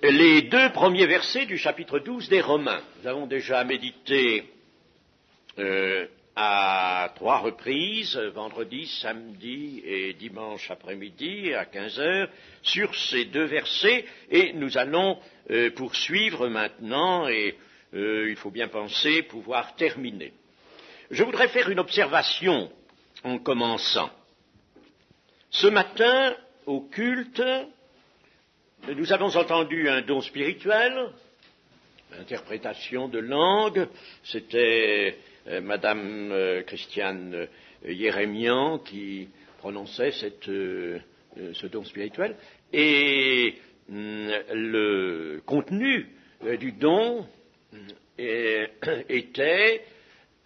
les 2 premiers versets du chapitre 12 des Romains. Nous avons déjà médité à 3 reprises, vendredi, samedi et dimanche après-midi à 15 heures, sur ces 2 versets, et nous allons poursuivre maintenant, et il faut bien penser pouvoir terminer. Je voudrais faire une observation en commençant. Ce matin, au culte, nous avons entendu un don spirituel, interprétation de langue, c'était Madame Christiane Jérémian qui prononçait ce don spirituel, et le contenu du don était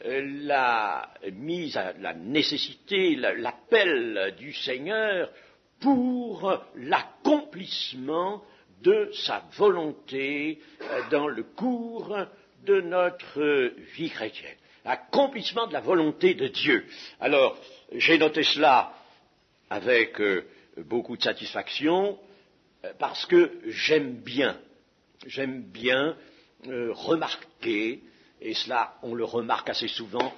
la mise à la nécessité, l'appel du Seigneur pour l'accomplissement de sa volonté dans le cours de notre vie chrétienne. L'accomplissement de la volonté de Dieu. Alors, j'ai noté cela avec beaucoup de satisfaction, parce que j'aime bien remarquer, et cela on le remarque assez souvent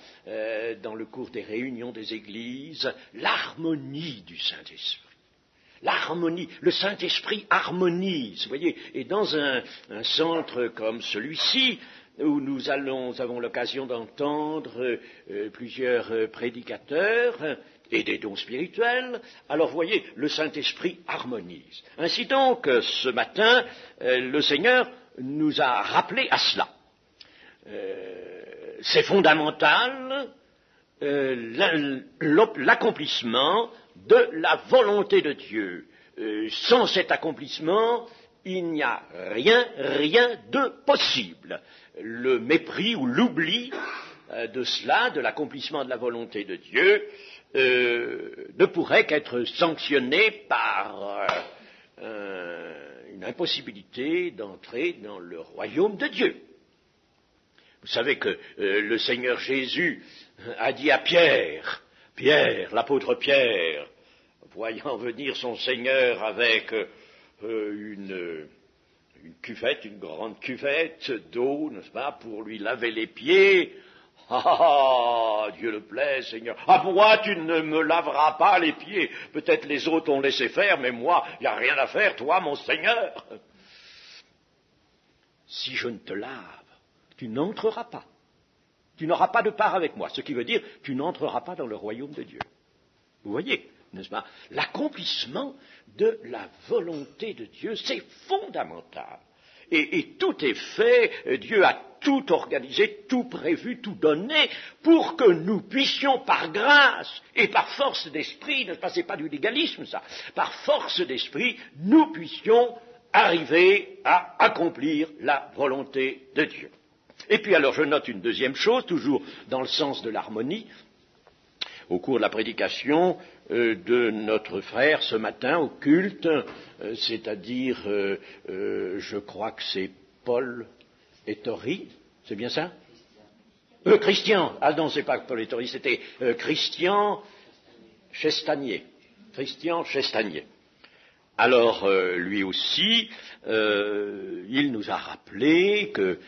dans le cours des réunions des églises, l'harmonie du Saint-Esprit. L'harmonie, le Saint-Esprit harmonise, vous voyez, et dans un centre comme celui-ci, où nous avons l'occasion d'entendre plusieurs prédicateurs et des dons spirituels, alors vous voyez, le Saint-Esprit harmonise. Ainsi donc, ce matin, le Seigneur nous a rappelé à cela. C'est fondamental, l'accomplissement de la volonté de Dieu. Sans cet accomplissement, il n'y a rien de possible. Le mépris ou l'oubli de cela, de l'accomplissement de la volonté de Dieu, ne pourrait qu'être sanctionné par une impossibilité d'entrer dans le royaume de Dieu. Vous savez que le Seigneur Jésus a dit à Pierre, l'apôtre Pierre, voyant venir son Seigneur avec une cuvette, une grande cuvette d'eau, n'est-ce pas, pour lui laver les pieds. Ah, Dieu le plaît, Seigneur. Ah, moi, tu ne me laveras pas les pieds. Peut-être les autres ont laissé faire, mais moi, il n'y a rien à faire, toi, mon Seigneur. Si je ne te lave, tu n'entreras pas. Tu n'auras pas de part avec moi. Ce qui veut dire, tu n'entreras pas dans le royaume de Dieu. Vous voyez, n'est-ce pas? L'accomplissement de la volonté de Dieu, c'est fondamental. Et tout est fait, Dieu a tout organisé, tout prévu, tout donné, pour que nous puissions par grâce et par force d'esprit, n'est-ce pas, c'est pas du légalisme ça, par force d'esprit, nous puissions arriver à accomplir la volonté de Dieu. Et puis alors je note une deuxième chose, toujours dans le sens de l'harmonie, au cours de la prédication de notre frère ce matin au culte, c'est-à-dire, je crois que c'est Paul Ettori, c'est bien ça? Christian, ah non, c'est pas Paul Ettori, c'était Christian Chestanier. Christian Chestanier. Alors, lui aussi, il nous a rappelé que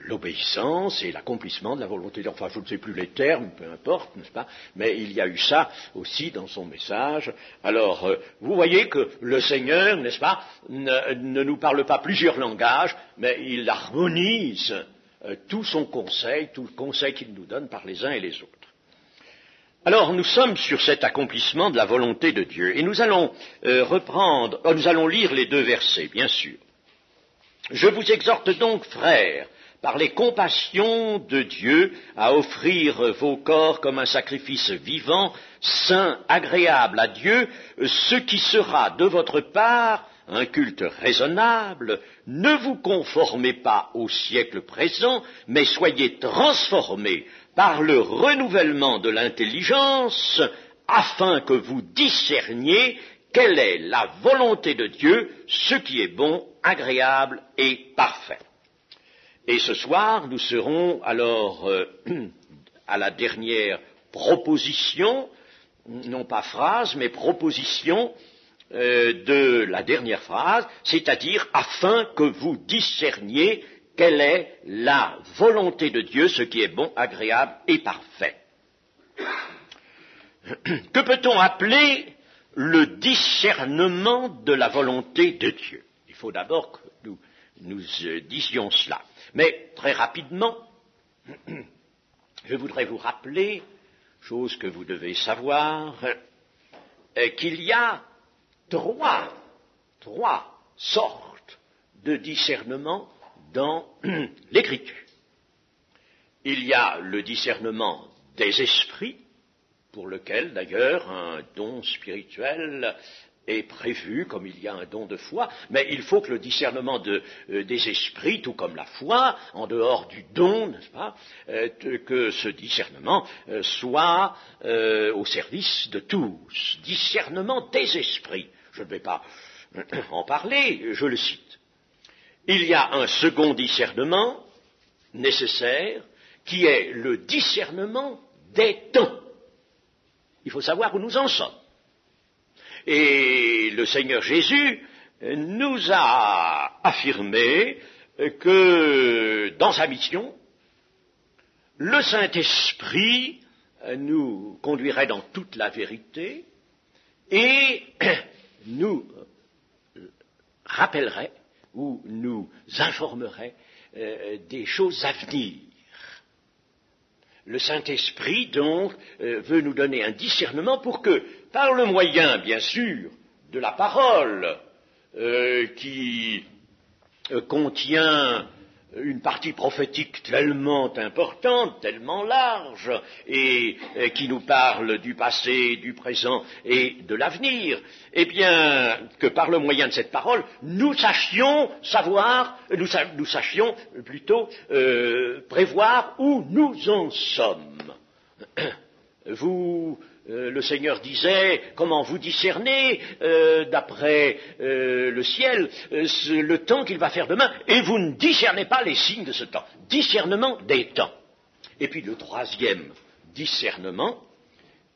l'obéissance et l'accomplissement de la volonté de Dieu, enfin je ne sais plus les termes, peu importe, n'est-ce pas, mais il y a eu ça aussi dans son message. Alors, vous voyez que le Seigneur, n'est-ce pas, ne nous parle pas plusieurs langages, mais il harmonise tout son conseil, tout le conseil qu'il nous donne par les uns et les autres. Alors, nous sommes sur cet accomplissement de la volonté de Dieu, et nous allons nous allons lire les 2 versets, bien sûr. Je vous exhorte donc, frères, par les compassions de Dieu, à offrir vos corps comme un sacrifice vivant, saint, agréable à Dieu, ce qui sera de votre part un culte raisonnable. Ne vous conformez pas au siècle présent, mais soyez transformés par le renouvellement de l'intelligence, afin que vous discerniez quelle est la volonté de Dieu, ce qui est bon, agréable et parfait. Et ce soir, nous serons alors à la dernière proposition, non pas phrase, mais proposition de la dernière phrase, c'est-à-dire afin que vous discerniez quelle est la volonté de Dieu, ce qui est bon, agréable et parfait. Que peut-on appeler le discernement de la volonté de Dieu? Il faut d'abord que nous disions cela. Mais très rapidement, je voudrais vous rappeler, chose que vous devez savoir, qu'il y a trois sortes de discernement dans l'Écriture. Il y a le discernement des esprits, pour lequel d'ailleurs un don spirituel est prévu, comme il y a un don de foi, mais il faut que le discernement des esprits, tout comme la foi, en dehors du don, n'est-ce pas, que ce discernement soit au service de tous. Discernement des esprits. Je ne vais pas en parler, je le cite. Il y a un second discernement nécessaire, qui est le discernement des temps. Il faut savoir où nous en sommes. Et le Seigneur Jésus nous a affirmé que dans sa mission, le Saint-Esprit nous conduirait dans toute la vérité et nous rappellerait ou nous informerait des choses à venir. Le Saint-Esprit, donc, veut nous donner un discernement pour que, par le moyen, bien sûr, de la parole, qui contient une partie prophétique tellement importante, tellement large, et qui nous parle du passé, du présent et de l'avenir, eh bien, que par le moyen de cette parole, nous sachions plutôt prévoir où nous en sommes. Le Seigneur disait, comment vous discernez, d'après le ciel, le temps qu'il va faire demain, et vous ne discernez pas les signes de ce temps. Discernement des temps. Et puis le troisième discernement,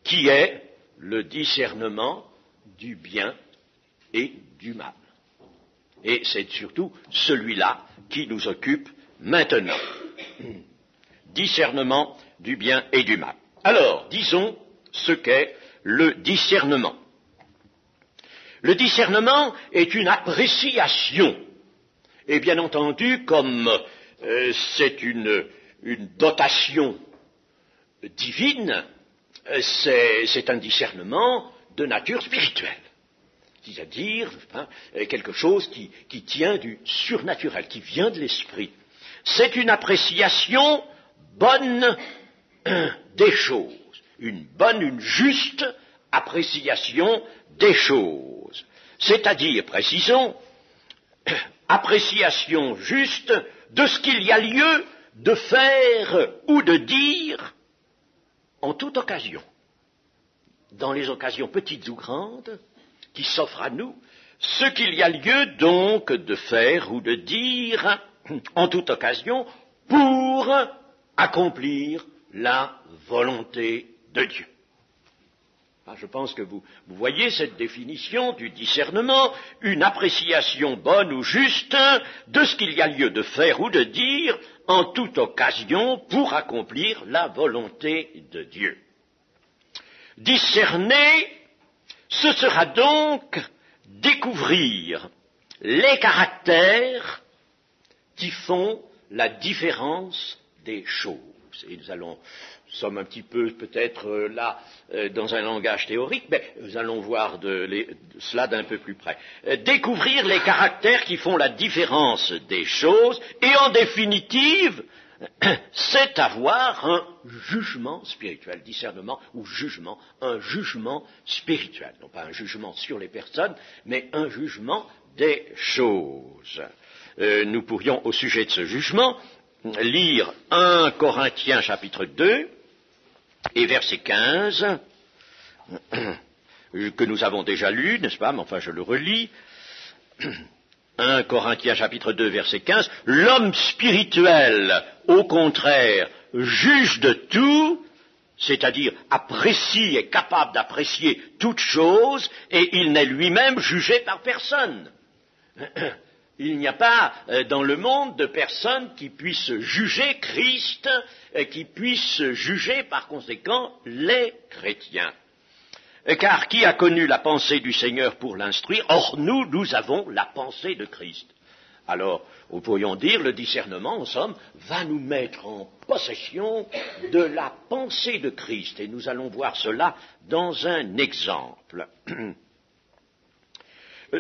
qui est le discernement du bien et du mal. Et c'est surtout celui-là qui nous occupe maintenant. Discernement du bien et du mal. Alors, disons ce qu'est le discernement. Le discernement est une appréciation. Et bien entendu, comme c'est une dotation divine, c'est un discernement de nature spirituelle. C'est-à-dire quelque chose qui tient du surnaturel, qui vient de l'esprit. C'est une appréciation bonne des choses. Une bonne, une juste appréciation des choses. C'est-à-dire, précisons, appréciation juste de ce qu'il y a lieu de faire ou de dire en toute occasion. Dans les occasions petites ou grandes qui s'offrent à nous, ce qu'il y a lieu donc de faire ou de dire en toute occasion pour accomplir la volonté de Dieu. Je pense que vous voyez cette définition du discernement, une appréciation bonne ou juste de ce qu'il y a lieu de faire ou de dire en toute occasion pour accomplir la volonté de Dieu. Discerner, ce sera donc découvrir les caractères qui font la différence des choses. Et nous sommes un petit peu peut-être là dans un langage théorique, mais nous allons voir cela d'un peu plus près. Découvrir les caractères qui font la différence des choses, et en définitive, c'est avoir un jugement spirituel, discernement ou jugement, un jugement spirituel. Non pas un jugement sur les personnes, mais un jugement des choses. Nous pourrions, au sujet de ce jugement, lire 1 Corinthiens chapitre 2 et verset 15, que nous avons déjà lu, n'est-ce pas, mais enfin je le relis. 1 Corinthiens chapitre 2 verset 15, l'homme spirituel, au contraire, juge de tout, c'est-à-dire apprécie, est capable d'apprécier toute chose, et il n'est lui-même jugé par personne. Il n'y a pas dans le monde de personne qui puisse juger Christ, qui puisse juger par conséquent les chrétiens. Car qui a connu la pensée du Seigneur pour l'instruire? Or nous avons la pensée de Christ. Alors, nous pourrions dire, le discernement, en somme, va nous mettre en possession de la pensée de Christ. Et nous allons voir cela dans un exemple.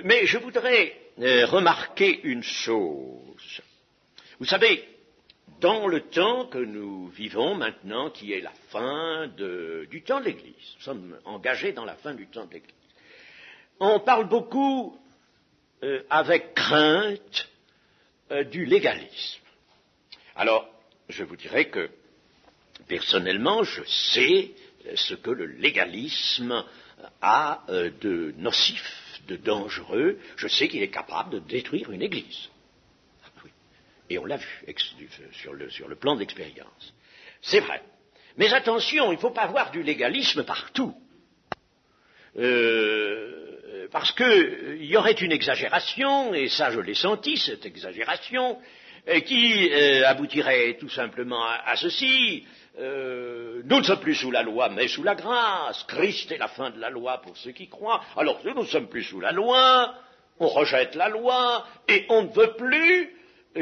Mais je voudrais remarquer une chose. Vous savez, dans le temps que nous vivons maintenant, qui est la fin du temps de l'Église, nous sommes engagés dans la fin du temps de l'Église, on parle beaucoup, avec crainte, du légalisme. Alors, je vous dirais que, personnellement, je sais ce que le légalisme a de nocif, de dangereux. Je sais qu'il est capable de détruire une église. Oui. Et on l'a vu sur le plan d'expérience. C'est vrai. Mais attention, il ne faut pas voir du légalisme partout. Parce qu'il y aurait une exagération, et ça je l'ai senti, cette exagération, qui aboutirait tout simplement à ceci. Nous ne sommes plus sous la loi, mais sous la grâce. Christ est la fin de la loi pour ceux qui croient. Alors nous ne sommes plus sous la loi, on rejette la loi, et on ne veut plus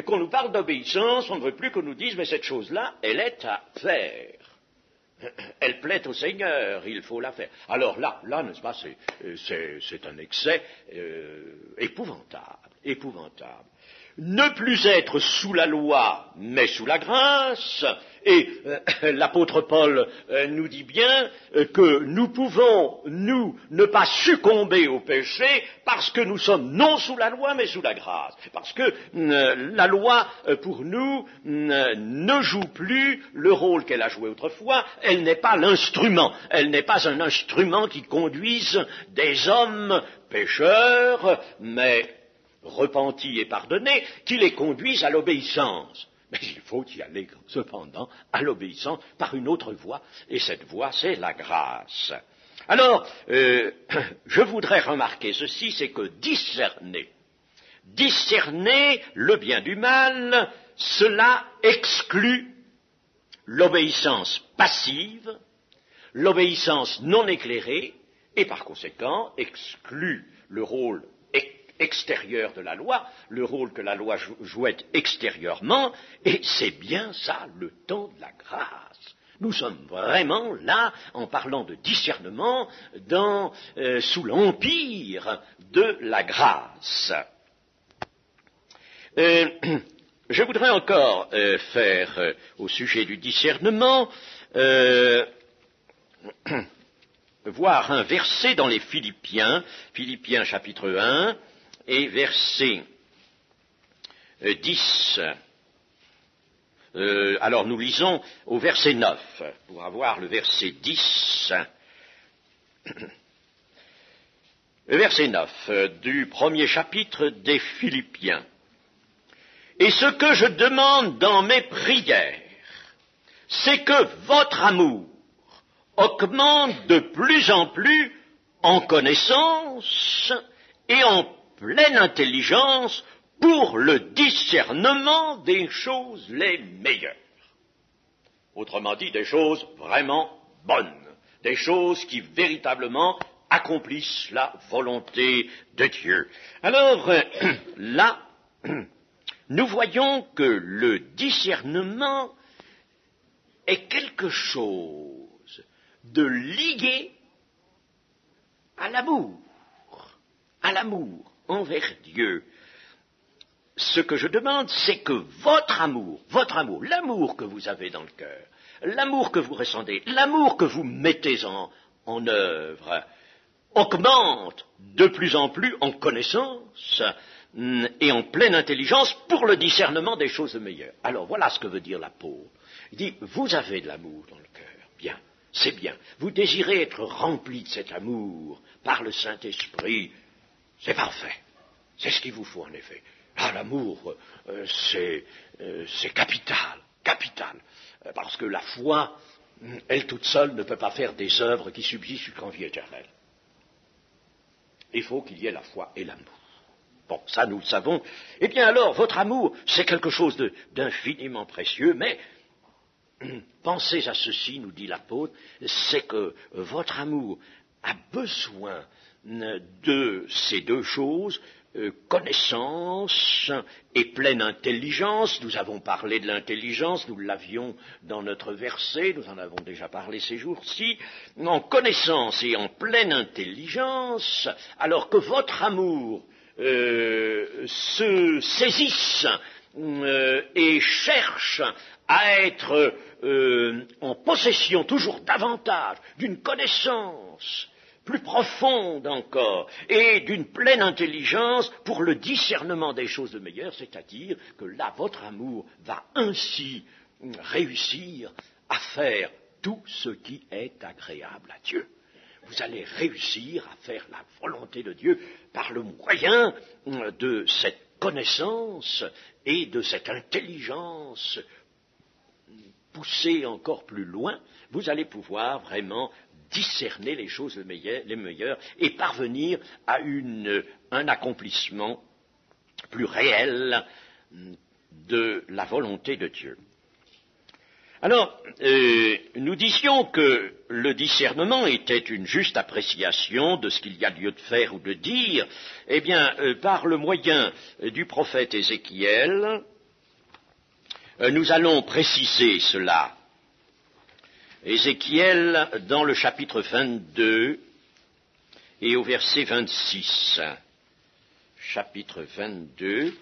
qu'on nous parle d'obéissance, on ne veut plus qu'on nous dise, mais cette chose-là, elle est à faire. Elle plaît au Seigneur, il faut la faire. Alors là, n'est-ce pas, c'est un excès épouvantable. Ne plus être sous la loi, mais sous la grâce, et l'apôtre Paul nous dit bien que nous pouvons, nous, ne pas succomber au péché parce que nous sommes non sous la loi, mais sous la grâce. Parce que la loi, pour nous, ne joue plus le rôle qu'elle a joué autrefois. Elle n'est pas l'instrument. Elle n'est pas un instrument qui conduise des hommes pécheurs, mais repentis et pardonnés, qui les conduisent à l'obéissance. Mais il faut y aller, cependant, à l'obéissance par une autre voie, et cette voie, c'est la grâce. Alors, je voudrais remarquer ceci, c'est que discerner le bien du mal, cela exclut l'obéissance passive, l'obéissance non éclairée, et par conséquent exclut le rôle extérieur de la loi, le rôle que la loi jouait extérieurement, et c'est bien ça le temps de la grâce. Nous sommes vraiment là, en parlant de discernement, sous l'empire de la grâce. Je voudrais encore faire, au sujet du discernement, voir un verset dans les Philippiens chapitre 1, et verset 10. Alors nous lisons au verset 9, pour avoir le verset 10. Le verset 9 du premier chapitre des Philippiens. Et ce que je demande dans mes prières, c'est que votre amour augmente de plus en plus en connaissance et en pleine intelligence pour le discernement des choses les meilleures. Autrement dit, des choses vraiment bonnes, des choses qui véritablement accomplissent la volonté de Dieu. Alors, là, nous voyons que le discernement est quelque chose de lié à l'amour envers Dieu. Ce que je demande, c'est que votre amour, l'amour que vous avez dans le cœur, l'amour que vous ressentez, l'amour que vous mettez en œuvre, augmente de plus en plus en connaissance et en pleine intelligence pour le discernement des choses meilleures. Alors voilà ce que veut dire l'apôtre. Il dit, vous avez de l'amour dans le cœur, bien, c'est bien. Vous désirez être rempli de cet amour par le Saint-Esprit, c'est parfait. C'est ce qu'il vous faut en effet. Ah, l'amour, c'est capital. Parce que la foi elle toute seule ne peut pas faire des œuvres qui subsistent jusqu'en vie éternelle. Il faut qu'il y ait la foi et l'amour. Bon, ça nous le savons. Eh bien alors, votre amour, c'est quelque chose d'infiniment précieux, mais pensez à ceci, nous dit l'apôtre, c'est que votre amour a besoin de ces deux choses, connaissance et pleine intelligence. Nous avons parlé de l'intelligence, nous l'avions dans notre verset, nous en avons déjà parlé ces jours-ci. En connaissance et en pleine intelligence, alors que votre amour se saisisse et cherche à être en possession toujours davantage d'une connaissance plus profonde encore, et d'une pleine intelligence pour le discernement des choses de meilleures, c'est-à-dire que là, votre amour va ainsi réussir à faire tout ce qui est agréable à Dieu. Vous allez réussir à faire la volonté de Dieu par le moyen de cette connaissance et de cette intelligence poussée encore plus loin. Vous allez pouvoir vraiment discerner les choses les meilleures et parvenir à un accomplissement plus réel de la volonté de Dieu. Alors, nous disions que le discernement était une juste appréciation de ce qu'il y a lieu de faire ou de dire. Eh bien, par le moyen du prophète Ézéchiel, nous allons préciser cela. Ézéchiel, dans le chapitre 22 et au verset 26. Chapitre 22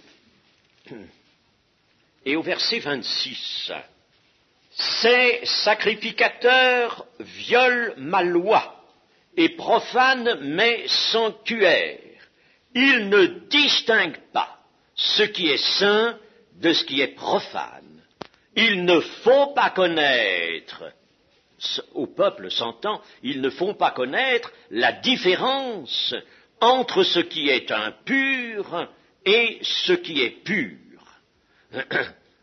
et au verset 26. Ces sacrificateurs violent ma loi et profanent mes sanctuaires. Ils ne distinguent pas ce qui est saint de ce qui est profane. Il ne faut pas connaître, au peuple s'entend, ils ne font pas connaître la différence entre ce qui est impur et ce qui est pur.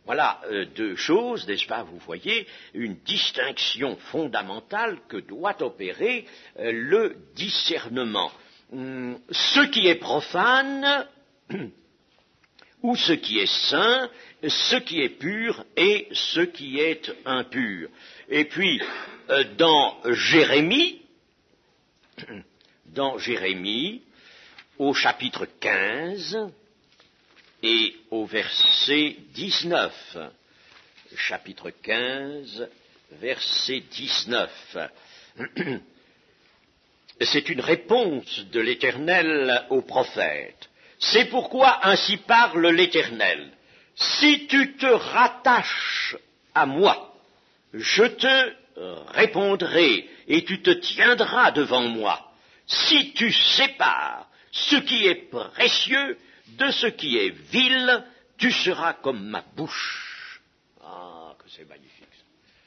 Voilà deux choses, n'est-ce pas, vous voyez, une distinction fondamentale que doit opérer le discernement. Ce qui est profane ou ce qui est saint, ce qui est pur et ce qui est impur. Et puis, dans Jérémie, au chapitre 15, et au verset 19, chapitre 15, verset 19, c'est une réponse de l'Éternel au prophète. C'est pourquoi ainsi parle l'Éternel. Si tu te rattaches à moi, je te répondrai et tu te tiendras devant moi. Si tu sépares ce qui est précieux de ce qui est vil, tu seras comme ma bouche. Ah, que c'est magnifique ça.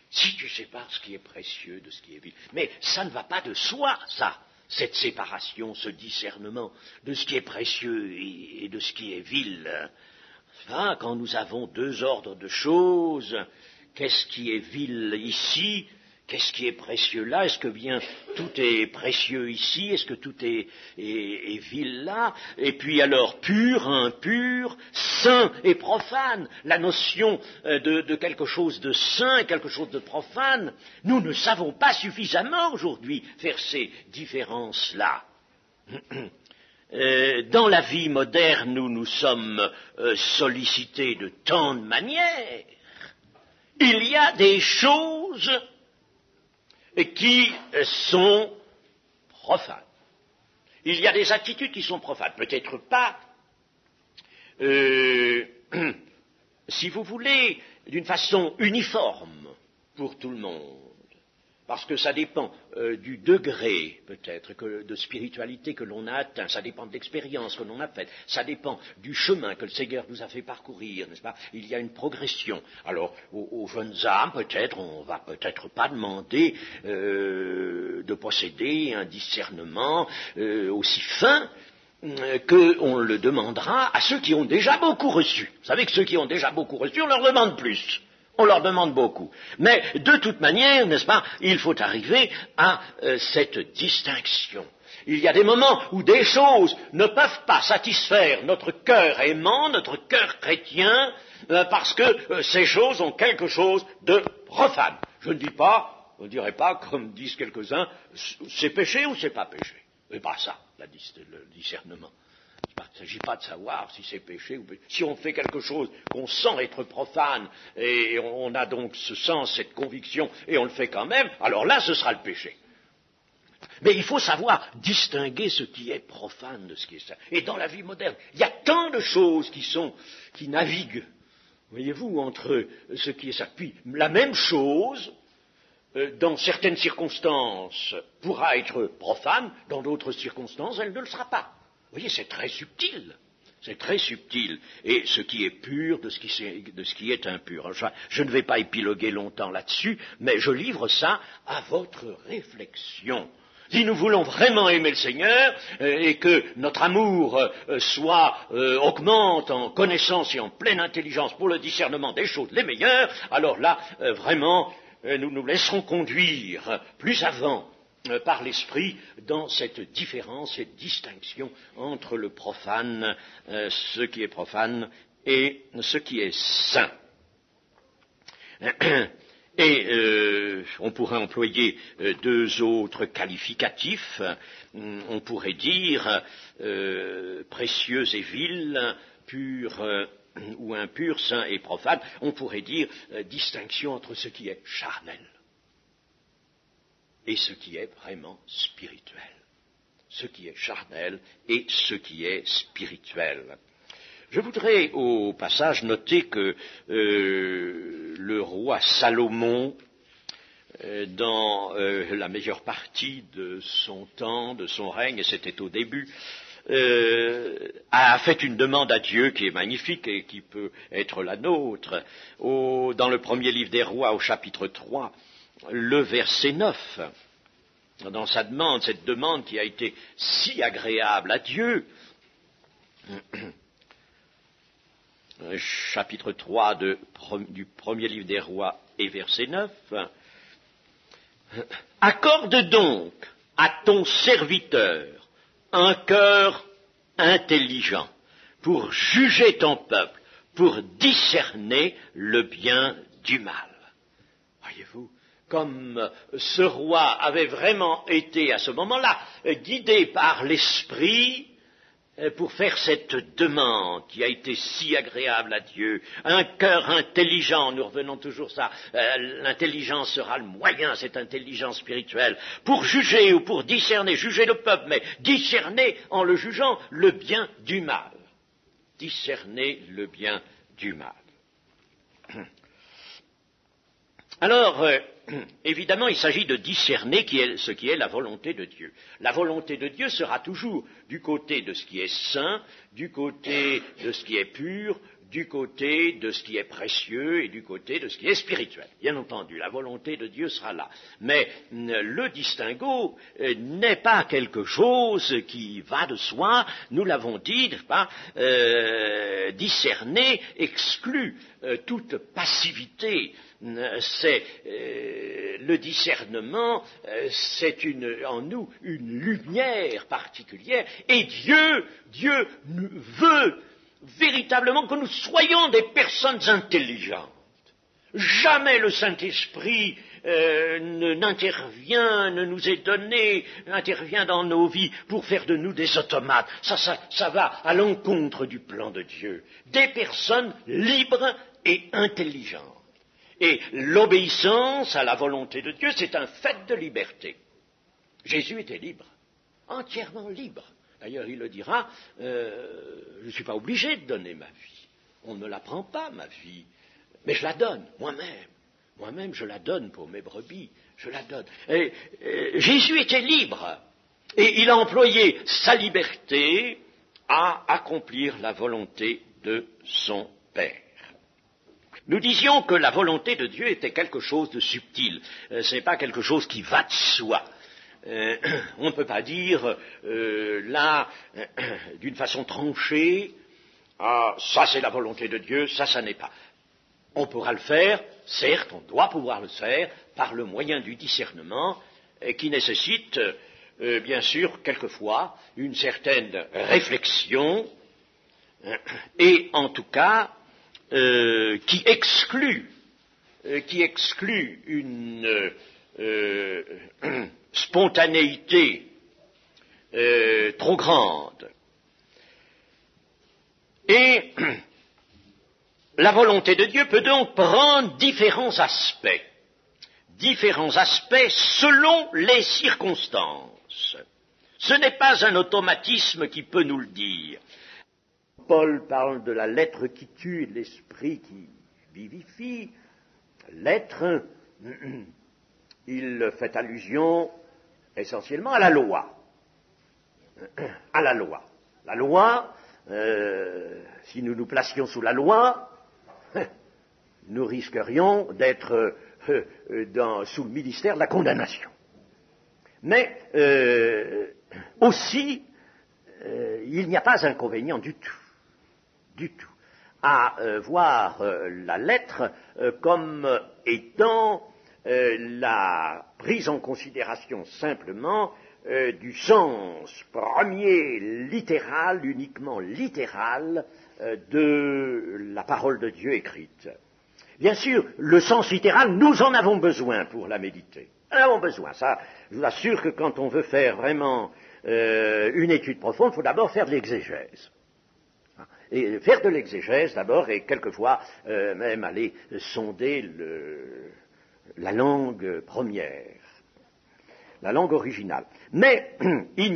Si tu sépares ce qui est précieux de ce qui est vil. Mais ça ne va pas de soi, ça, cette séparation, ce discernement de ce qui est précieux et de ce qui est vil. Enfin, quand nous avons deux ordres de choses, qu'est-ce qui est vil ici? Qu'est-ce qui est précieux là? Est-ce que bien tout est précieux ici? Est-ce que tout est vil là? Et puis alors pur, impur, saint et profane, la notion de quelque chose de saint et quelque chose de profane, nous ne savons pas suffisamment aujourd'hui faire ces différences-là. Dans la vie moderne où nous sommes sollicités de tant de manières, il y a des choses qui sont profanes. Il y a des attitudes qui sont profanes. Peut-être pas, si vous voulez, d'une façon uniforme pour tout le monde. Parce que ça dépend du degré, peut-être, de spiritualité que l'on a atteint, ça dépend de l'expérience que l'on a faite, ça dépend du chemin que le Seigneur nous a fait parcourir, n'est-ce pas? Il y a une progression. Alors, aux jeunes âmes, peut-être, on va peut-être pas demander de posséder un discernement aussi fin qu'on le demandera à ceux qui ont déjà beaucoup reçu. Vous savez que ceux qui ont déjà beaucoup reçu, on leur demande plus. On leur demande beaucoup. Mais de toute manière, n'est-ce pas, il faut arriver à cette distinction. Il y a des moments où des choses ne peuvent pas satisfaire notre cœur aimant, notre cœur chrétien, parce que ces choses ont quelque chose de profane. Je ne dirais pas, comme disent quelques-uns, c'est péché ou c'est pas péché. C'est pas ça, le discernement. Il ne s'agit pas de savoir si c'est péché ou péché. Si on fait quelque chose qu'on sent être profane, et on a donc ce sens, cette conviction, et on le fait quand même, alors là, ce sera le péché. Mais il faut savoir distinguer ce qui est profane de ce qui est saint. Et dans la vie moderne, il y a tant de choses qui naviguent, voyez-vous, entre ce qui est saint. Puis, la même chose, dans certaines circonstances, pourra être profane, dans d'autres circonstances, elle ne le sera pas. Vous voyez, c'est très subtil. C'est très subtil. Et ce qui est pur de ce qui est impur. Alors, je ne vais pas épiloguer longtemps là-dessus, mais je livre ça à votre réflexion. Si nous voulons vraiment aimer le Seigneur et que notre amour augmente en connaissance et en pleine intelligence pour le discernement des choses les meilleures, alors là, vraiment, nous nous laisserons conduire plus avant par l'Esprit dans cette différence, cette distinction entre le profane, ce qui est profane et ce qui est saint. Et on pourrait employer deux autres qualificatifs. On pourrait dire précieux et vil, pur ou impur, saint et profane. On pourrait dire distinction entre ce qui est charnel et ce qui est vraiment spirituel. Ce qui est charnel et ce qui est spirituel. Je voudrais au passage noter que le roi Salomon, dans la majeure partie de son temps, de son règne, et c'était au début, a fait une demande à Dieu qui est magnifique et qui peut être la nôtre. Dans le premier livre des rois, au chapitre 3, le verset 9, dans sa demande, cette demande qui a été si agréable à Dieu, chapitre 3 du premier livre des rois et verset 9, accorde donc à ton serviteur un cœur intelligent pour juger ton peuple, pour discerner le bien du mal. Voyez-vous, comme ce roi avait vraiment été à ce moment-là guidé par l'Esprit pour faire cette demande qui a été si agréable à Dieu, un cœur intelligent, nous revenons toujours ça, l'intelligence sera le moyen, cette intelligence spirituelle, pour juger ou pour discerner, juger le peuple, mais discerner en le jugeant le bien du mal. Discerner le bien du mal. Alors, évidemment, il s'agit de discerner ce qui est la volonté de Dieu. La volonté de Dieu sera toujours du côté de ce qui est saint, du côté de ce qui est pur, du côté de ce qui est précieux et du côté de ce qui est spirituel. Bien entendu, la volonté de Dieu sera là. Mais le distinguo n'est pas quelque chose qui va de soi. Nous l'avons dit, n'est-ce pas, discerner exclut toute passivité. C'est le discernement, c'est en nous une lumière particulière, et Dieu veut véritablement que nous soyons des personnes intelligentes. Jamais le Saint-Esprit n'intervient, ne nous est donné, n'intervient dans nos vies pour faire de nous des automates. Ça va à l'encontre du plan de Dieu. Des personnes libres et intelligentes. Et l'obéissance à la volonté de Dieu, c'est un fait de liberté. Jésus était libre, entièrement libre. D'ailleurs, il le dira, je ne suis pas obligé de donner ma vie. On ne me la prend pas, ma vie. Mais je la donne, moi-même. Moi-même, je la donne pour mes brebis. Je la donne. Et, Jésus était libre. Et il a employé sa liberté à accomplir la volonté de son Père. Nous disions que la volonté de Dieu était quelque chose de subtil. Ce n'est pas quelque chose qui va de soi. On ne peut pas dire là, d'une façon tranchée, ah, ça c'est la volonté de Dieu, ça n'est pas. On pourra le faire, certes, on doit pouvoir le faire, par le moyen du discernement, qui nécessite, bien sûr, quelquefois, une certaine réflexion, et en tout cas, qui exclut une spontanéité trop grande. Et la volonté de Dieu peut donc prendre différents aspects selon les circonstances. Ce n'est pas un automatisme qui peut nous le dire. Paul parle de la lettre qui tue et de l'esprit qui vivifie. L'être, il fait allusion essentiellement à la loi. À la loi. La loi, si nous nous placions sous la loi, nous risquerions d'être sous le ministère de la condamnation. Mais aussi, il n'y a pas inconvénient du tout, à voir la lettre comme étant la prise en considération simplement du sens premier littéral, uniquement littéral, de la parole de Dieu écrite. Bien sûr, le sens littéral, nous en avons besoin pour la méditer. Nous en avons besoin. Ça, je vous assure que quand on veut faire vraiment une étude profonde, il faut d'abord faire de l'exégèse. Et faire de l'exégèse d'abord, et quelquefois même aller sonder la langue première, la langue originale. Mais il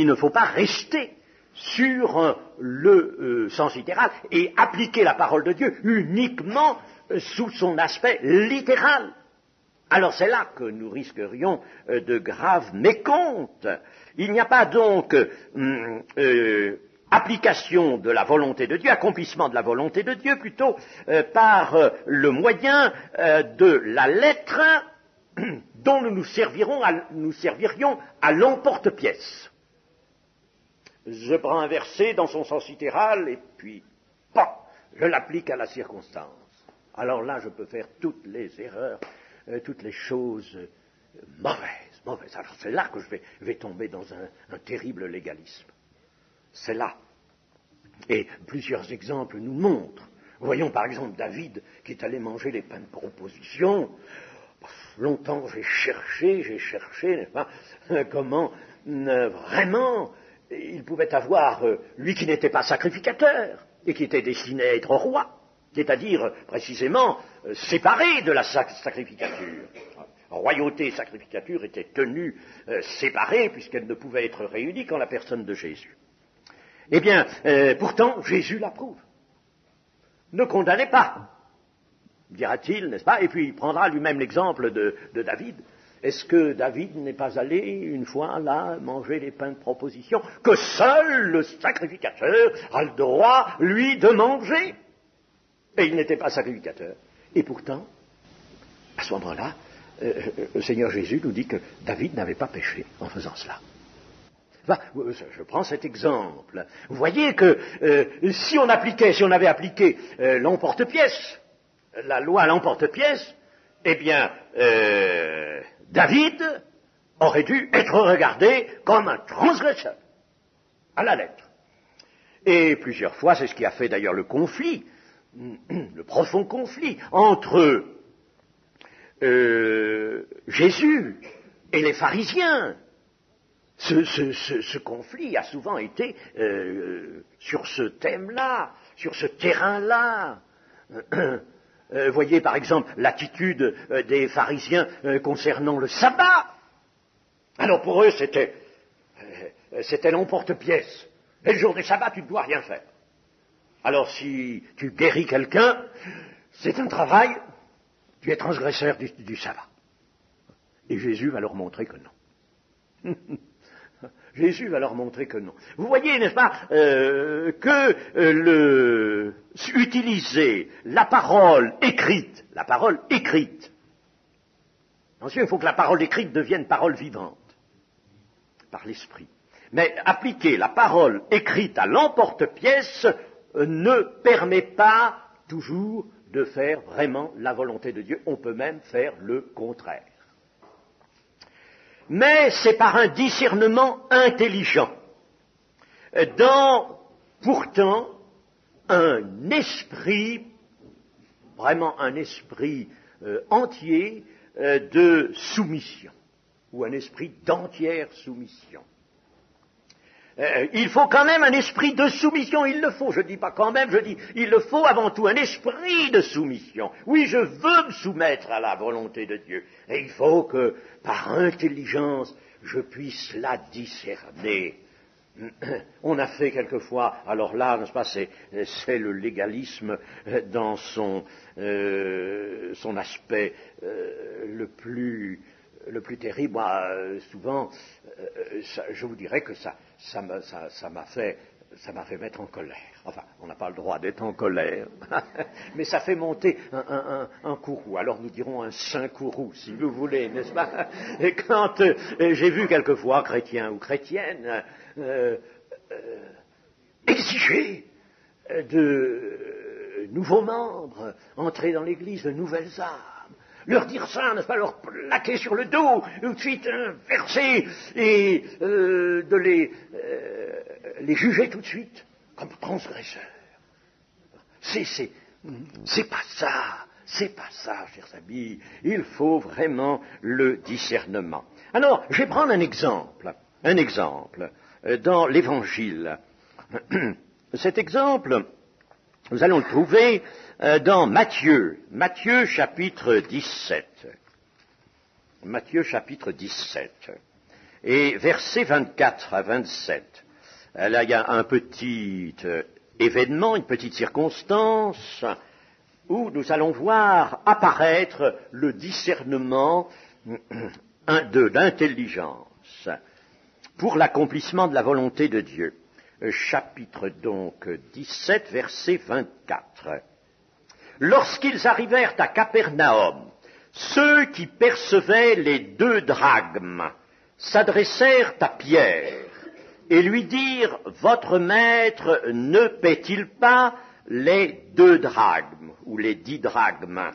ne faut pas rester sur le sens littéral et appliquer la parole de Dieu uniquement sous son aspect littéral. Alors c'est là que nous risquerions de graves mécomptes. Il n'y a pas donc application de la volonté de Dieu, accomplissement de la volonté de Dieu plutôt, par le moyen de la lettre dont nous servirions à l'emporte-pièce. Je prends un verset dans son sens littéral et puis, je l'applique à la circonstance. Alors là, je peux faire toutes les erreurs, toutes les choses mauvaises. Alors c'est là que je vais tomber dans un terrible légalisme. C'est là. Et plusieurs exemples nous montrent. Voyons par exemple David qui est allé manger les pains de proposition. Longtemps j'ai cherché, n'est-ce pas, comment vraiment il pouvait avoir, lui qui n'était pas sacrificateur et qui était destiné à être roi, c'est-à-dire précisément séparé de la sacrificature. Royauté et sacrificature étaient tenues séparées puisqu'elles ne pouvaient être réunies qu'en la personne de Jésus. Eh bien, pourtant, Jésus l'approuve. Ne condamnez pas, dira-t-il, n'est-ce pas? Et puis il prendra lui-même l'exemple de David. Est-ce que David n'est pas allé une fois là manger les pains de proposition que seul le sacrificateur a le droit, lui, de manger? Et il n'était pas sacrificateur. Et pourtant, à ce moment-là, le Seigneur Jésus nous dit que David n'avait pas péché en faisant cela. Enfin, je prends cet exemple. Vous voyez que si on avait appliqué l'emporte-pièce, la loi à l'emporte-pièce, eh bien, David aurait dû être regardé comme un transgresseur, à la lettre. Et plusieurs fois, c'est ce qui a fait d'ailleurs le conflit, le profond conflit entre Jésus et les pharisiens. Ce conflit a souvent été sur ce thème-là, sur ce terrain-là. Voyez par exemple l'attitude des pharisiens concernant le sabbat. Alors pour eux c'était l'emporte-pièce. Et le jour du sabbat tu ne dois rien faire. Alors si tu guéris quelqu'un, c'est un travail, tu es transgresseur du sabbat. Et Jésus va leur montrer que non. Jésus va leur montrer que non. Vous voyez, n'est-ce pas, utiliser la parole écrite, ensuite il faut que la parole écrite devienne parole vivante, par l'esprit. Mais appliquer la parole écrite à l'emporte-pièce ne permet pas toujours de faire vraiment la volonté de Dieu. On peut même faire le contraire. Mais c'est par un discernement intelligent, dans pourtant un esprit, vraiment un esprit entier de soumission, ou un esprit d'entière soumission. Il faut quand même un esprit de soumission, il le faut, je ne dis pas quand même, je dis il le faut avant tout, un esprit de soumission. Oui, je veux me soumettre à la volonté de Dieu, et il faut que, par intelligence, je puisse la discerner. On a fait quelquefois, alors là, n'est-ce pas, c'est le légalisme dans son aspect le plus terrible. Moi, souvent, je vous dirais que ça m'a fait mettre en colère. Enfin, on n'a pas le droit d'être en colère, mais ça fait monter un courroux. Alors nous dirons un saint courroux, si vous voulez, n'est-ce pas? Et quand j'ai vu quelquefois chrétiens ou chrétiennes exiger de nouveaux membres entrer dans l'Église, de nouvelles âmes, leur dire ça, n'est-ce pas, leur plaquer sur le dos, tout de suite un verset, et de les juger tout de suite comme transgresseurs. C'est pas ça, chers amis. Il faut vraiment le discernement. Alors, je vais prendre un exemple dans l'Évangile. Cet exemple, nous allons le trouver dans Matthieu chapitre 17. Matthieu chapitre 17. Et versets 24 à 27. Là, il y a un petit événement, une petite circonstance où nous allons voir apparaître le discernement d'intelligence pour l'accomplissement de la volonté de Dieu. Chapitre donc 17, verset 24. Lorsqu'ils arrivèrent à Capernaum, ceux qui percevaient les 2 drachmes s'adressèrent à Pierre et lui dirent, « Votre maître ne paie-t-il pas les 2 drachmes ou les 10 drachmes ?»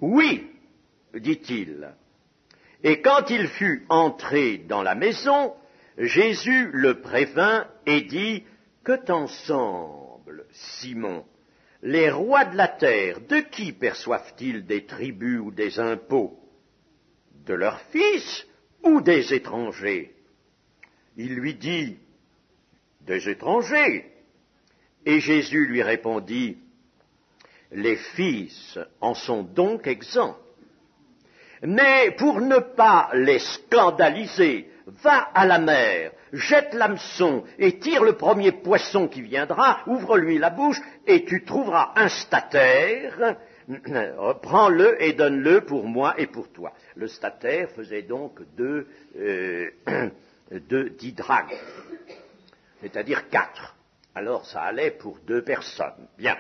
Oui, dit-il. Et quand il fut entré dans la maison, Jésus le prévint et dit, « Que t'en semble, Simon? Les rois de la terre, de qui perçoivent-ils des tributs ou des impôts? De leurs fils ou des étrangers? » Il lui dit, « Des étrangers. » Et Jésus lui répondit, « Les fils en sont donc exempts. Mais pour ne pas les scandaliser, va à la mer, jette l'hameçon et tire le premier poisson qui viendra, ouvre-lui la bouche et tu trouveras un statère, prends-le et donne-le pour moi et pour toi. » Le statère faisait donc 10 drachmes, c'est-à-dire 4. Alors ça allait pour 2 personnes. Bien.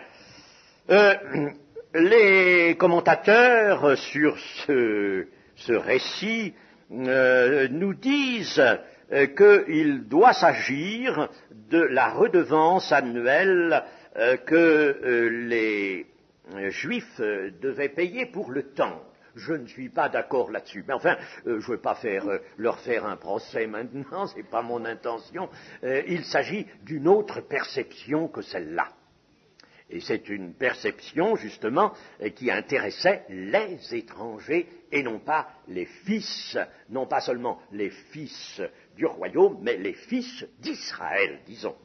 Les commentateurs sur ce récit nous disent qu'il doit s'agir de la redevance annuelle que les Juifs devaient payer pour le temple. Je ne suis pas d'accord là-dessus. Mais enfin, je ne veux pas leur faire un procès maintenant, ce n'est pas mon intention. Il s'agit d'une autre perception que celle-là. Et c'est une perception, justement, qui intéressait les étrangers et non pas les fils, non pas seulement les fils du royaume, mais les fils d'Israël, disons.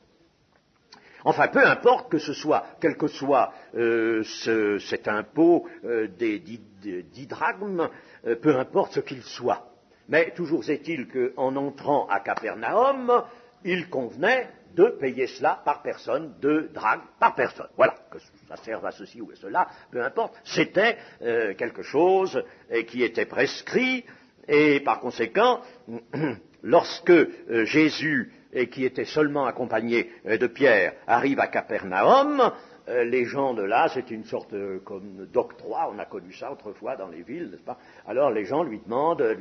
Enfin, peu importe que ce soit, quel que soit cet impôt des 10 drachmes, peu importe ce qu'il soit. Mais toujours est-il qu'en entrant à Capernaum, il convenait de payer cela par personne, 2 drachmes par personne. Voilà, que ça serve à ceci ou à cela, peu importe, c'était quelque chose qui était prescrit, et par conséquent, lorsque Jésus, qui était seulement accompagné de Pierre, arrive à Capernaum, les gens de là, c'est une sorte comme d'octroi, on a connu ça autrefois dans les villes, n'est-ce pas? Alors les gens lui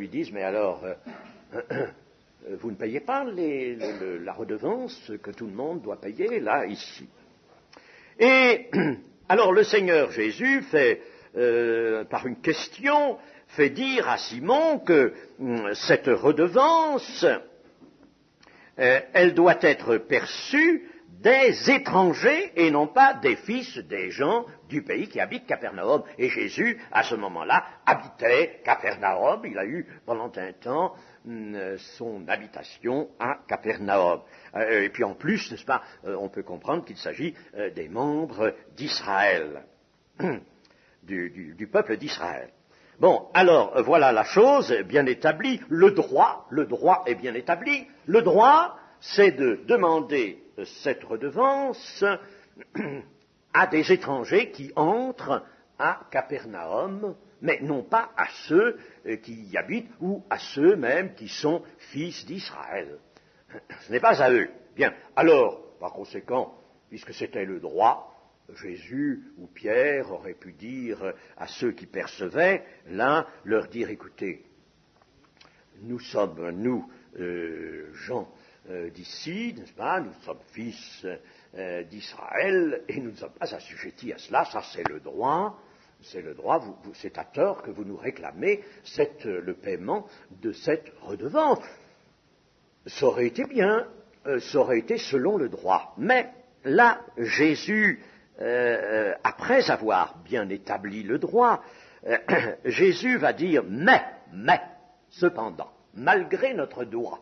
disent, mais alors, vous ne payez pas la redevance que tout le monde doit payer, là, ici. Et alors le Seigneur Jésus fait, par une question, fait dire à Simon que cette redevance, elle doit être perçue des étrangers et non pas des fils des gens du pays qui habitent Capernaum. Et Jésus, à ce moment-là, habitait Capernaum. Il a eu pendant un temps son habitation à Capernaum. Et puis en plus, n'est-ce pas, on peut comprendre qu'il s'agit des membres d'Israël, du peuple d'Israël. Bon, alors voilà la chose bien établie. Le droit est bien établi. Le droit, c'est de demander cette redevance à des étrangers qui entrent à Capernaum, mais non pas à ceux qui y habitent ou à ceux même qui sont fils d'Israël. Ce n'est pas à eux. Bien, alors, par conséquent, puisque c'était le droit, Jésus ou Pierre auraient pu dire à ceux qui percevaient, là, leur dire, écoutez, nous sommes, gens d'ici, n'est-ce pas, nous sommes fils d'Israël, et nous ne sommes pas assujettis à cela, ça c'est le droit, c'est à tort que vous nous réclamez le paiement de cette redevance. Ça aurait été bien, ça aurait été selon le droit. Mais là, Jésus, après avoir bien établi le droit, Jésus va dire, mais, cependant, malgré notre droit,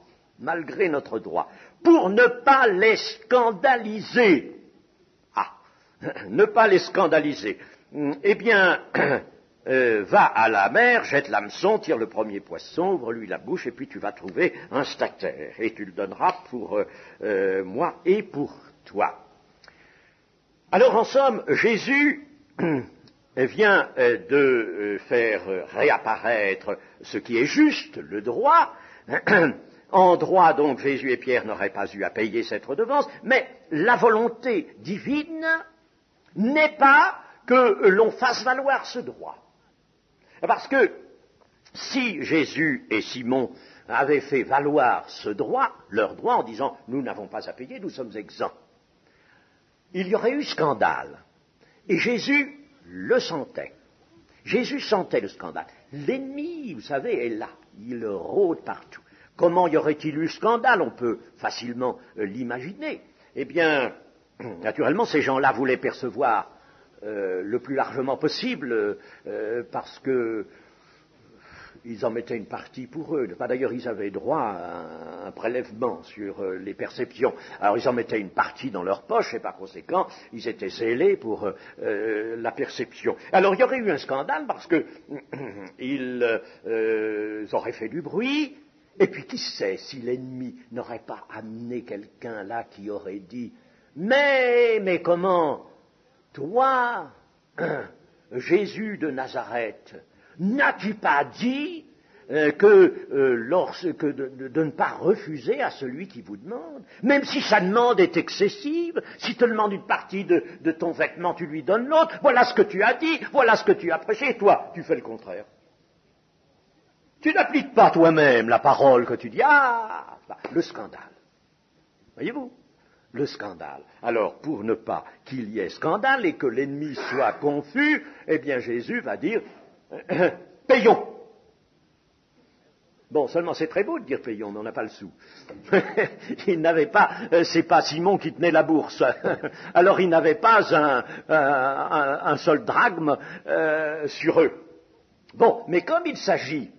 pour ne pas les scandaliser, ne pas les scandaliser, eh bien, va à la mer, jette l'hameçon, tire le premier poisson, ouvre-lui la bouche, et puis tu vas trouver un stactère, et tu le donneras pour moi et pour toi. Alors, en somme, Jésus vient de faire réapparaître ce qui est juste, le droit. En droit, donc, Jésus et Pierre n'auraient pas eu à payer cette redevance, mais la volonté divine n'est pas que l'on fasse valoir ce droit. Parce que si Jésus et Simon avaient fait valoir ce droit, leur droit, en disant « nous n'avons pas à payer, nous sommes exempts », il y aurait eu scandale. Et Jésus le sentait. Jésus sentait le scandale. L'ennemi, vous savez, est là. Il rôde partout. Comment y aurait-il eu scandale? On peut facilement l'imaginer. Eh bien, naturellement, ces gens-là voulaient percevoir le plus largement possible parce que ils en mettaient une partie pour eux. D'ailleurs, ils avaient droit à un prélèvement sur les perceptions. Alors, ils en mettaient une partie dans leur poche, et par conséquent, ils étaient zélés pour la perception. Alors, il y aurait eu un scandale, parce que ils auraient fait du bruit, et puis qui sait si l'ennemi n'aurait pas amené quelqu'un là qui aurait dit « Mais comment, toi, Jésus de Nazareth, n'as-tu pas dit de ne pas refuser à celui qui vous demande, même si sa demande est excessive, si te demande une partie de ton vêtement, tu lui donnes l'autre, voilà ce que tu as dit, voilà ce que tu as prêché, et toi, tu fais le contraire. Tu n'appliques pas toi-même la parole que tu dis, le scandale. Voyez-vous? Le scandale. Alors, pour ne pas qu'il y ait scandale et que l'ennemi soit confus, eh bien Jésus va dire, payons. Bon, seulement c'est très beau de dire payons, mais on n'a pas le sou. Il n'avait pas, c'est pas Simon qui tenait la bourse. Alors il n'avait pas un seul drachme sur eux. Bon, mais comme il s'agit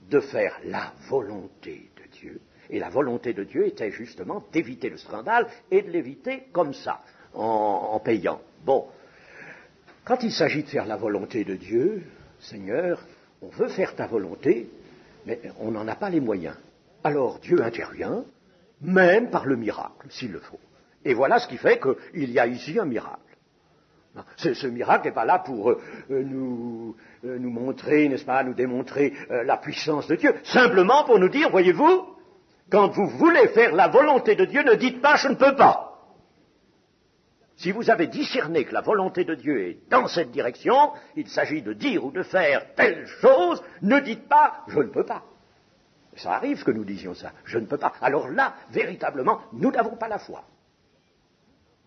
de faire la volonté de Dieu, et la volonté de Dieu était justement d'éviter le scandale et de l'éviter comme ça, en payant. Bon, quand il s'agit de faire la volonté de Dieu, Seigneur, on veut faire ta volonté, mais on n'en a pas les moyens. Alors Dieu intervient, même par le miracle, s'il le faut. Et voilà ce qui fait qu'il y a ici un miracle. Ce miracle n'est pas là pour nous montrer, n'est-ce pas, nous démontrer la puissance de Dieu, simplement pour nous dire, voyez-vous, quand vous voulez faire la volonté de Dieu, ne dites pas « je ne peux pas ». Si vous avez discerné que la volonté de Dieu est dans cette direction, il s'agit de dire ou de faire telle chose, ne dites pas « je ne peux pas ». Ça arrive que nous disions ça. Je ne peux pas. Alors là, véritablement, nous n'avons pas la foi.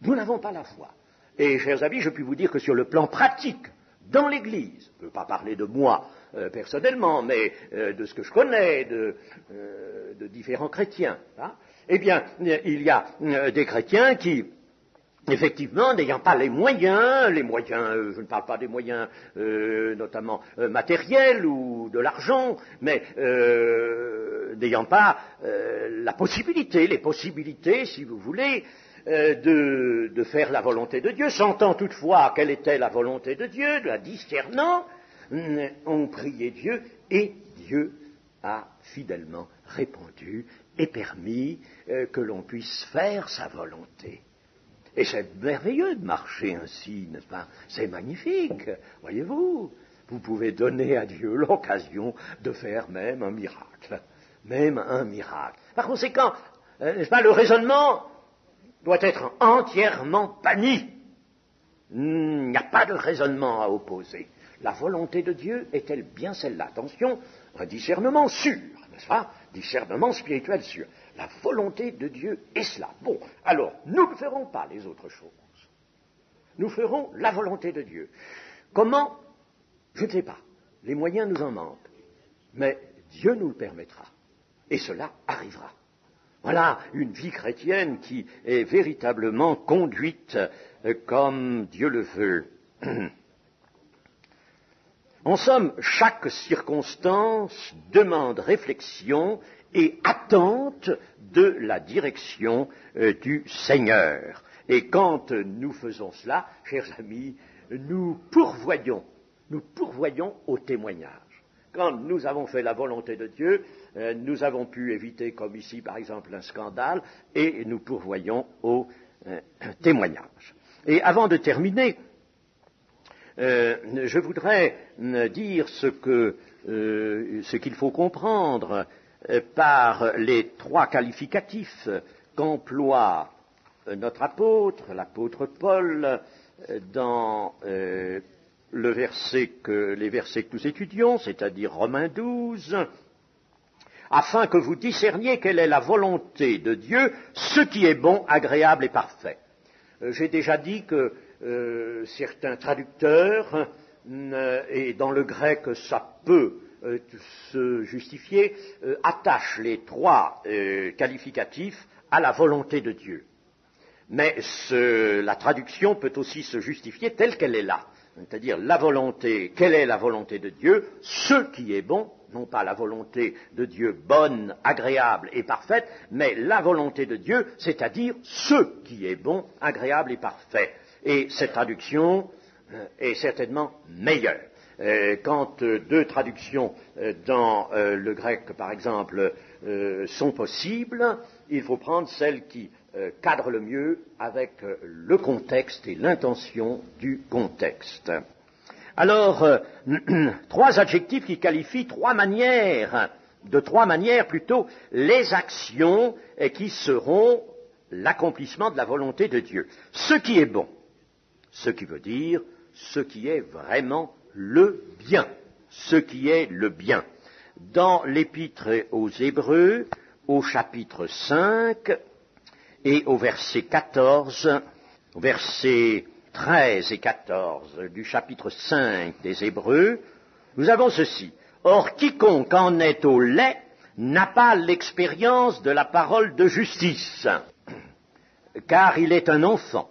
Nous n'avons pas la foi. Et, chers amis, je puis vous dire que sur le plan pratique, dans l'Église, je ne peux pas parler de moi personnellement, mais de ce que je connais, de différents chrétiens, hein, eh bien, il y a des chrétiens qui, effectivement, n'ayant pas les moyens, je ne parle pas des moyens notamment matériels ou de l'argent, mais n'ayant pas les possibilités, si vous voulez, de faire la volonté de Dieu, sentant toutefois quelle était la volonté de Dieu, la discernant, ont prié Dieu, et Dieu a fidèlement répondu et permis que l'on puisse faire sa volonté. Et c'est merveilleux de marcher ainsi, n'est-ce pas? C'est magnifique, voyez-vous. Vous pouvez donner à Dieu l'occasion de faire même un miracle. Même un miracle. Par conséquent, n'est-ce pas, le raisonnement doit être entièrement banni. Il n'y a pas de raisonnement à opposer. La volonté de Dieu est-elle bien celle-là? Attention, un discernement sûr, n'est-ce pas? Discernement spirituel sûr. La volonté de Dieu est cela. Bon, alors, nous ne ferons pas les autres choses. Nous ferons la volonté de Dieu. Comment? Je ne sais pas. Les moyens nous en manquent. Mais Dieu nous le permettra. Et cela arrivera. Voilà une vie chrétienne qui est véritablement conduite comme Dieu le veut. En somme, chaque circonstance demande réflexion et attente de la direction du Seigneur. Et quand nous faisons cela, chers amis, nous pourvoyons au témoignage. Quand nous avons fait la volonté de Dieu, nous avons pu éviter, comme ici par exemple, un scandale, et nous pourvoyons au témoignage. Et avant de terminer, je voudrais dire ce qu'il faut comprendre par les trois qualificatifs qu'emploie notre apôtre, l'apôtre Paul, dans les versets que nous étudions, c'est-à-dire Romains 12, afin que vous discerniez quelle est la volonté de Dieu, ce qui est bon, agréable et parfait. J'ai déjà dit que certains traducteurs, et dans le grec ça peut se justifier, attachent les trois qualificatifs à la volonté de Dieu. Mais la traduction peut aussi se justifier telle qu'elle est là. C'est-à-dire la volonté, quelle est la volonté de Dieu? Ce qui est bon, non pas la volonté de Dieu bonne, agréable et parfaite, mais la volonté de Dieu, c'est-à-dire ce qui est bon, agréable et parfait. Et cette traduction est certainement meilleure. Quand deux traductions dans le grec, par exemple, sont possibles, il faut prendre celle qui cadre le mieux avec le contexte et l'intention du contexte. Alors, trois adjectifs qui qualifient de trois manières plutôt, les actions qui seront l'accomplissement de la volonté de Dieu. Ce qui est bon, ce qui veut dire ce qui est vraiment le bien, ce qui est le bien. Dans l'épître aux Hébreux, au chapitre 5 et au verset 14, au verset 13 et 14 du chapitre 5 des Hébreux, nous avons ceci. Or, quiconque en est au lait n'a pas l'expérience de la parole de justice, car il est un enfant.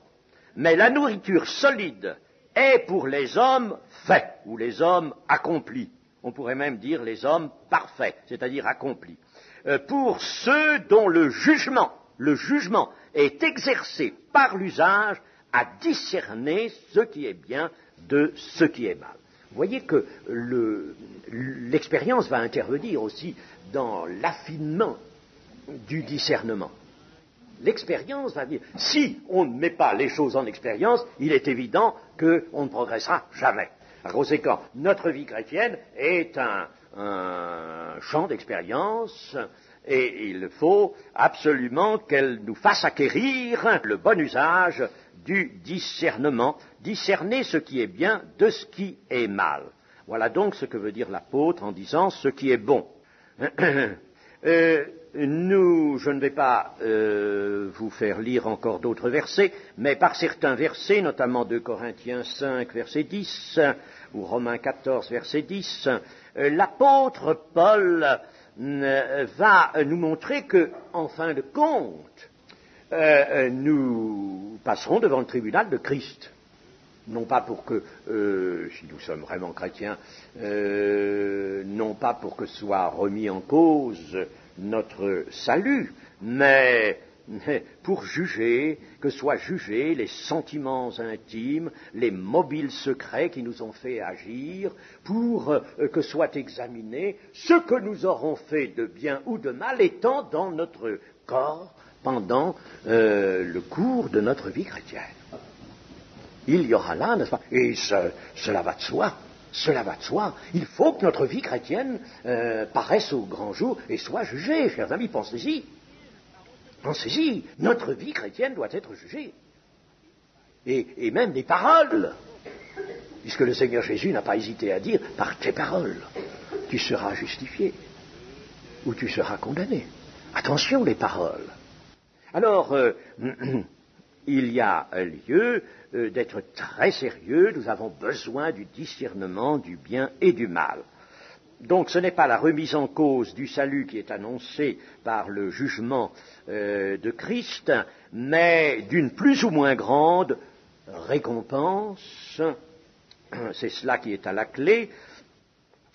Mais la nourriture solide est pour les hommes faits, ou les hommes accomplis. On pourrait même dire les hommes parfaits, c'est-à-dire accomplis. Pour ceux dont le jugement est exercé par l'usage à discerner ce qui est bien de ce qui est mal. Vous voyez que l'expérience va intervenir aussi dans l'affinement du discernement. L'expérience va dire, si on ne met pas les choses en expérience, il est évident qu'on ne progressera jamais. Par conséquent, notre vie chrétienne est un champ d'expérience et il faut absolument qu'elle nous fasse acquérir le bon usage du discernement, discerner ce qui est bien de ce qui est mal. Voilà donc ce que veut dire l'apôtre en disant ce qui est bon. Je ne vais pas vous faire lire encore d'autres versets, mais par certains versets, notamment 2 Corinthiens 5, verset 10, ou Romains 14, verset 10, l'apôtre Paul va nous montrer que, en fin de compte, nous passerons devant le tribunal de Christ. Non pas pour que, si nous sommes vraiment chrétiens, non pas pour que soit remis en cause notre salut, mais pour juger, que soient jugés les sentiments intimes, les mobiles secrets qui nous ont fait agir, pour que soit examiné ce que nous aurons fait de bien ou de mal étant dans notre corps pendant le cours de notre vie chrétienne. Il y aura là, n'est-ce pas? Et cela va de soi. Cela va de soi. Il faut que notre vie chrétienne paraisse au grand jour et soit jugée. Chers amis, pensez-y. Pensez-y. Notre vie chrétienne doit être jugée. Et même les paroles. Puisque le Seigneur Jésus n'a pas hésité à dire, par tes paroles, tu seras justifié ou tu seras condamné. Attention les paroles. Alors, il y a lieu d'être très sérieux, nous avons besoin du discernement du bien et du mal. Donc ce n'est pas la remise en cause du salut qui est annoncée par le jugement de Christ, mais d'une plus ou moins grande récompense, c'est cela qui est à la clé,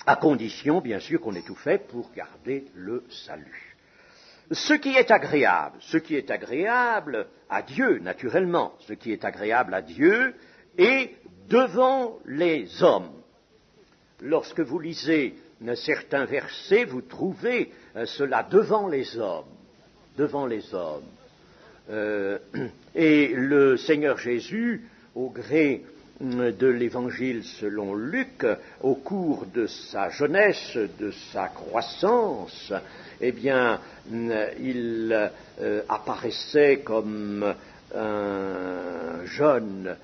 à condition bien sûr qu'on ait tout fait pour garder le salut. Ce qui est agréable à Dieu, naturellement, ce qui est agréable à Dieu est devant les hommes. Lorsque vous lisez certains versets, vous trouvez cela devant les hommes. Devant les hommes. Et le Seigneur Jésus, au gré de l'Évangile selon Luc, au cours de sa jeunesse, de sa croissance, eh bien, il apparaissait comme un jeune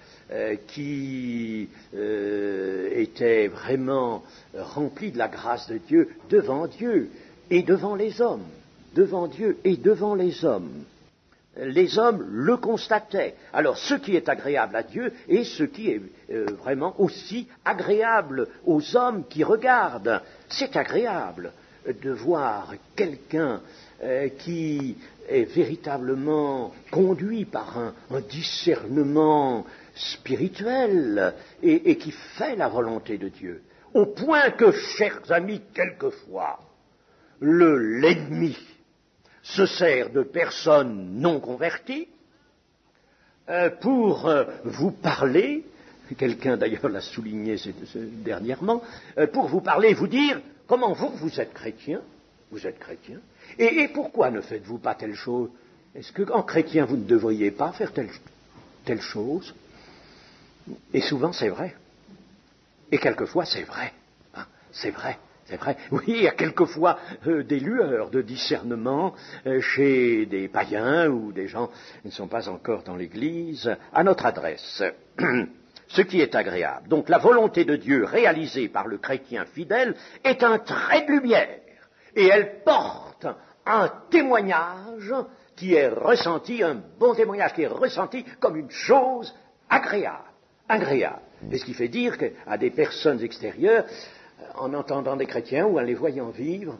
qui était vraiment rempli de la grâce de Dieu devant Dieu et devant les hommes, devant Dieu et devant les hommes. Les hommes le constataient. Alors, ce qui est agréable à Dieu et ce qui est vraiment aussi agréable aux hommes qui regardent, c'est agréable de voir quelqu'un qui est véritablement conduit par un discernement spirituel et qui fait la volonté de Dieu. Au point que, chers amis, quelquefois, l'ennemi se sert de personnes non converties pour vous parler, quelqu'un d'ailleurs l'a souligné dernièrement, pour vous parler et vous dire comment vous êtes chrétien, et pourquoi ne faites-vous pas telle chose? Est-ce qu'en chrétien vous ne devriez pas faire telle chose? Et souvent c'est vrai, et quelquefois c'est vrai, hein, c'est vrai. C'est vrai. Oui, il y a quelquefois des lueurs de discernement chez des païens ou des gens qui ne sont pas encore dans l'Église à notre adresse. Ce qui est agréable. Donc la volonté de Dieu réalisée par le chrétien fidèle est un trait de lumière et elle porte un témoignage qui est ressenti, un bon témoignage qui est ressenti comme une chose agréable. Et ce qui fait dire à des personnes extérieures, en entendant des chrétiens ou en les voyant vivre,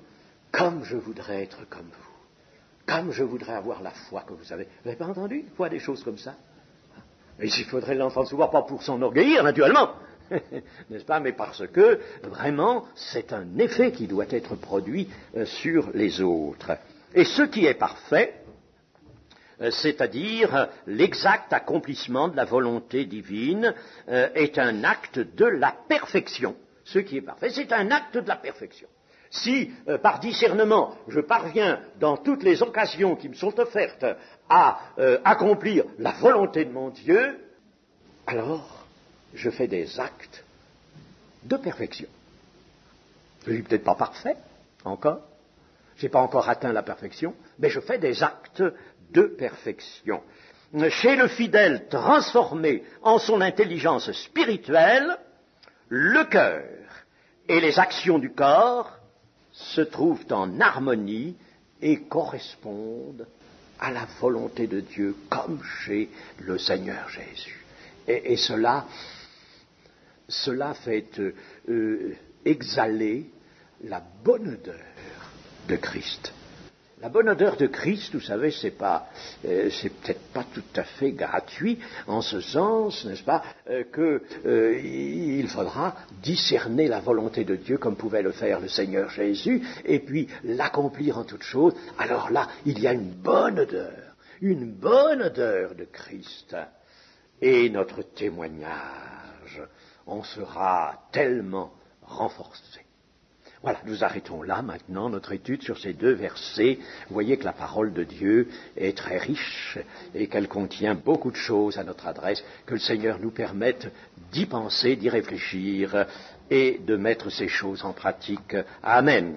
comme je voudrais être comme vous, comme je voudrais avoir la foi que vous avez. Vous n'avez pas entendu une fois des choses comme ça? Et il faudrait l'entendre souvent, pas pour s'enorgueillir, naturellement, n'est-ce pas, mais parce que, vraiment, c'est un effet qui doit être produit sur les autres. Et ce qui est parfait, c'est-à-dire l'exact accomplissement de la volonté divine, est un acte de la perfection. Ce qui est parfait, c'est un acte de la perfection. Si, par discernement, je parviens, dans toutes les occasions qui me sont offertes, à accomplir la volonté de mon Dieu, alors je fais des actes de perfection. Je ne suis peut-être pas parfait, encore. Je n'ai pas encore atteint la perfection, mais je fais des actes de perfection. Chez le fidèle transformé en son intelligence spirituelle, le cœur et les actions du corps se trouvent en harmonie et correspondent à la volonté de Dieu, comme chez le Seigneur Jésus. Et cela fait exhaler la bonne odeur de Christ. La bonne odeur de Christ, vous savez, c'est peut-être pas tout à fait gratuit, en ce sens, n'est-ce pas, qu'il faudra discerner la volonté de Dieu comme pouvait le faire le Seigneur Jésus, et puis l'accomplir en toutes choses. Alors là, il y a une bonne odeur de Christ. Et notre témoignage en sera tellement renforcé. Voilà, nous arrêtons là maintenant notre étude sur ces 2 versets. Vous voyez que la parole de Dieu est très riche et qu'elle contient beaucoup de choses à notre adresse. Que le Seigneur nous permette d'y penser, d'y réfléchir et de mettre ces choses en pratique. Amen.